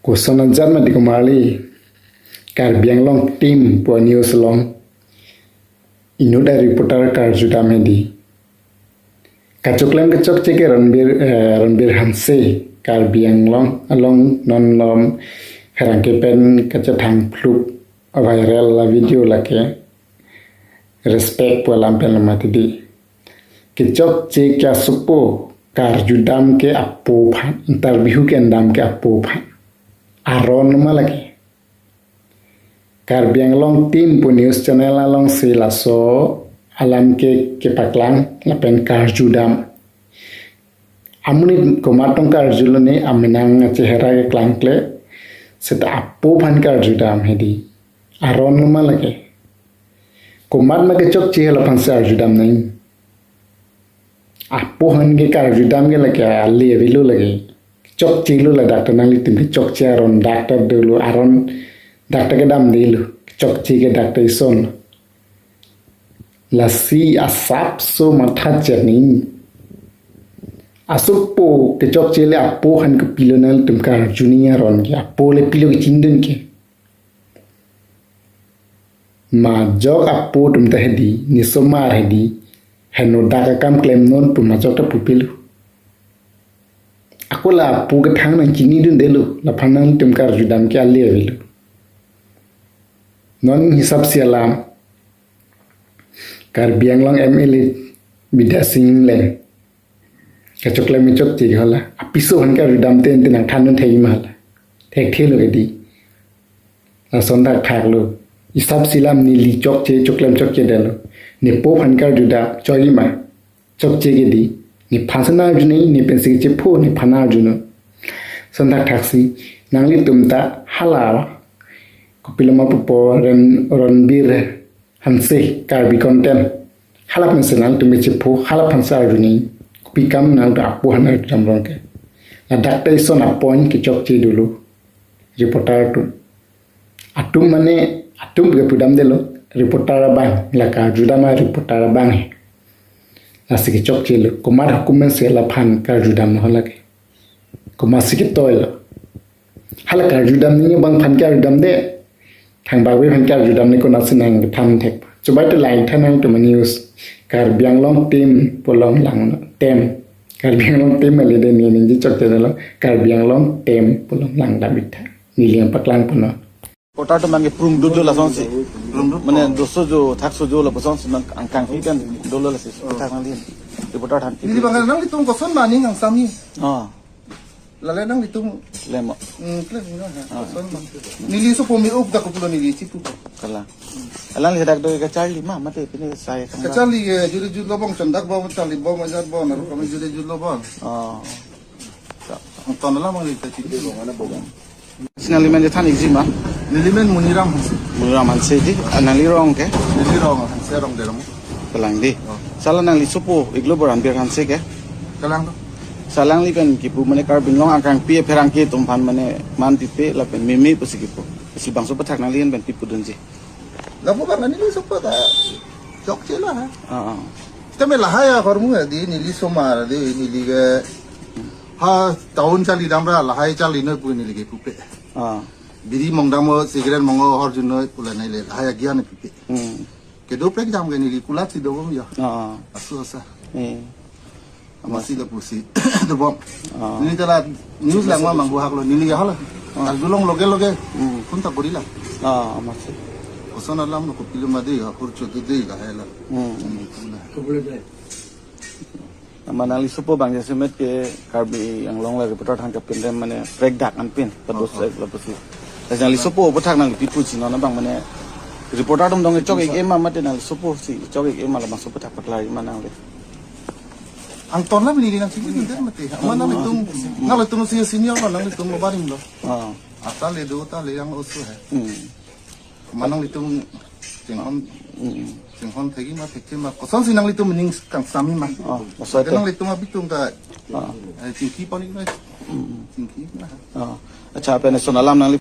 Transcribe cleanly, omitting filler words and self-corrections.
Kusonan Mati kembali Karbiang long tim po news long inu dari reporter Karjuda Medi kacuklem kecok ceke Ranbir Hanse Karbiang long along non lom herangkepen kecetang pluk viral la video lake respect po lampel mati di kecok ceke supo Karjudam ke apo phan interview ke andam ke apo phan aron malaki Karbiang long tim po news channel along sila so alam ke paklang lapen Karjudam amuni komatong Karjulone amenang chehra ke klangkle seta apo phan Karjudam hedi aron malaki komat ma ke chok chehla phan Karjudam nai apo han ke Karjudam ke lake ali vilu lagi chok chilu la doctor nang litim ke chok charon doctor dulu aron doctor ke dam dilu chok chi ke doctor ison la si asap so matha chani asupo ke chok chile apo han ke pilonal tum Karjunia ron ke apo le pilo ke chindun ke ma jok apo tum ta hedi ni somar hedi heno daga kam claim non pum ma jok ta pupilu aku la pu ke thang nang chini dun delu la phanang tum Karjudam ke ali avilu non hisab sialam Karbiang long MLA bida sing leng kacok lem chok ti hala apiso han Karjudam ten tinang thanun thei mal thek thelo edi la sonda thak lo hisab silam ni li chok che choklem chok che delo ni po han Karjudam choi ma chok che ge di ni phasana juni ni pensi che pho ni phana juno sonda thaksi nangli tumta hala Kopilama pupo Ranbir Hanse Karbi content halap nasional tu mencipu halap hansa juni kopikam nang da apu hanar jamrong ke la dakta ison apon ke chokchi dulu reporter tu atum mane atum ke pudam delo reporter bang la Karjuda ma reporter bang la sike chokchi lo komar hukumen se la phan Karjudam hola ke komar sike toil hala Karjudam ni bang phan Karjudam de thang bawi phan Karjudam ni ko nasinang tham thek chubai to line thanang to news Karbiang long tim polong lang tem Karbiang long tim ale de ni ni chok te lo Karbiang long tem polong lang da bitha ni liang paklang puno kota to mangi prung do la song si mane doso jo thakso jo la bosong si mang angkang hi kan do la si thak nang lin reporter than Ini bang nang litung koson mani ngang sami. ah Lala nang litung lemo klan ni koson mang. Nili so pomi up da kupulo nili cipu. kala alang li dak do ka charli ma mate pine sai kan Kacali jure jure lobong candak bawa cali bawa majar bawa naru kami jure jure lobong. ah Ton la mang lita cipu lo ngana bogan. sinali men than exima Nili men muniram hansi. mura man se di anali rong ke Nili rong hansi rong deram. kalang di sala nang li supo iglo boran bir han se ke Kalang to. salang li kan kipu mane Karbiang long angkang pi pherang ke tumpan mane man pipe la pen mimi pusikipu si bang so pathak nang lin ben pipu dunji Lapo bang nili so pa jok cela ha. ah Kita me lahaya kormu di nili so mar di nili ke ha tahun cali damra lahai cali no pu nili ke pupe. ah Biri mongdamo sigaret mongo hor juno pula nai le lahaya gian pipe. Ke do prek jam ke nili kulat si do bom ya. ah Asu asa. masih Masih la pusi do bom. Ini tala news lang ma manggo haklo nili ya hala. Al dulong loge loge kunta gorila. masih Oson alam no kopilo made ya kurcho de de ga hela. manali supo bang jesumet ke Karbiang long la reporter than kapin dem mane break dak an pin pados la pusi jangan supo bothak nang pipu chino na bang mane reporter dom dong chok ek ema mate nang supo si chok ek ema la bang supo tak paklai manang le Ang ton la binili nang sini de mate. Mana litung ngal litung senior nang litung mabarim lo. Asal le do ta le yang osu hai. Manang litung jinghon thegi ma thekche ma koson sinang litung mening kang sami ma. masai Nang litung ma bitung ka jingki pani ma. Jingki ma. acha pe ne sonalam nang